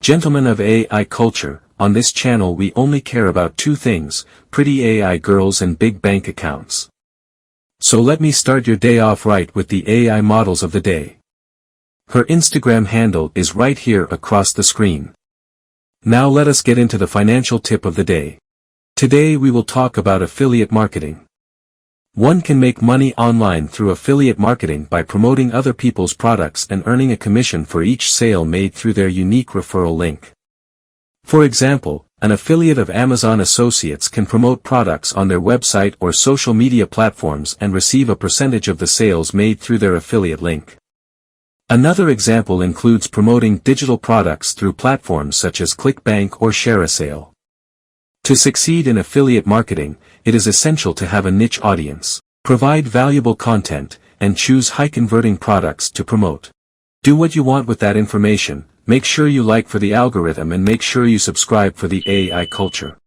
Gentlemen of AI culture, on this channel we only care about two things, pretty AI girls and big bank accounts. So let me start your day off right with the AI models of the day. Her Instagram handle is right here across the screen. Now let us get into the financial tip of the day. Today we will talk about affiliate marketing. One can make money online through affiliate marketing by promoting other people's products and earning a commission for each sale made through their unique referral link. For example, an affiliate of Amazon Associates can promote products on their website or social media platforms and receive a percentage of the sales made through their affiliate link. Another example includes promoting digital products through platforms such as ClickBank or ShareASale. To succeed in affiliate marketing, it is essential to have a niche audience, provide valuable content, and choose high-converting products to promote. Do what you want with that information, make sure you like for the algorithm and make sure you subscribe for the AI culture.